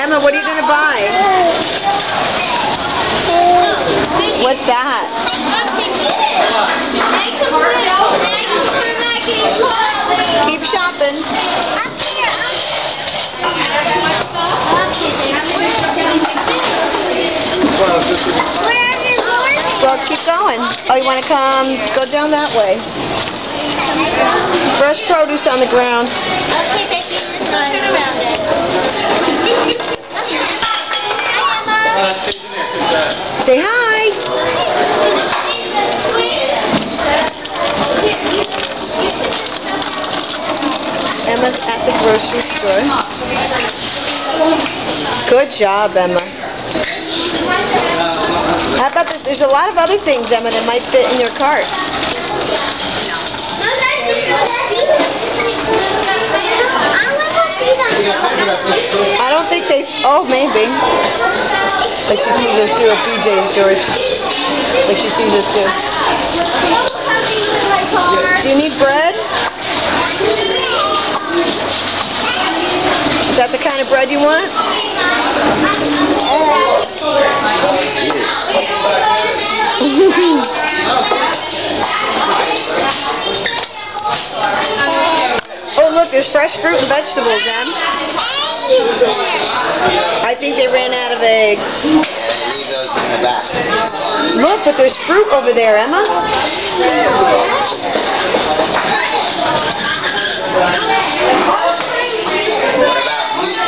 Emma, what are you going to buy? What's that? Keep shopping. Well, keep going. Oh, you want to go down that way. Fresh produce on the ground. Okay, Becky, let's go around it. Say hi. Emma's at the grocery store. Good job, Emma. How about this? There's a lot of other things, Emma, that might fit in your cart. I don't think they... Oh, maybe. Like she sees us too at BJ's, George. Like she sees us too. Do you need bread? Is that the kind of bread you want? Oh, look, there's fresh fruit and vegetables, Em. I think they ran out of eggs. Yeah, leave those in the back. Look, but there's fruit over there, Emma. What about meat?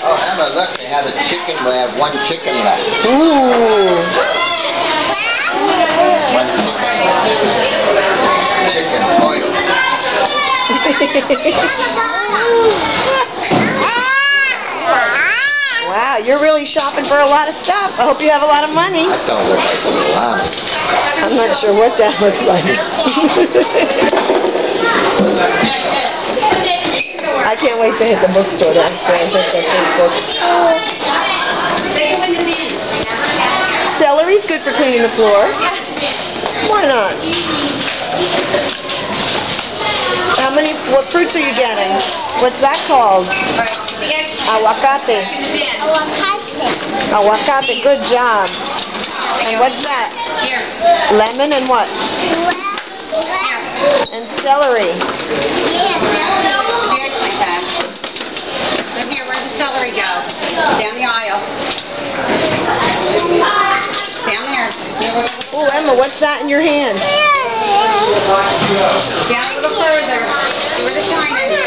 Oh, Emma, look, they have a chicken. We have one chicken left. Ooh. One chicken oil. Wow, you're really shopping for a lot of stuff. I hope you have a lot of money. That don't look like salami. I'm not sure what that looks like. I can't wait to hit the bookstore. That's Celery's good for cleaning the floor. Why not? What fruits are you getting? What's that called? Aguacate. Aguacate, good job. And what's that? Lemon and what? And celery. Look here, where's the celery go? Down the aisle. Down there. Oh, Emma, what's that in your hand? Down a little further. See where the sign is.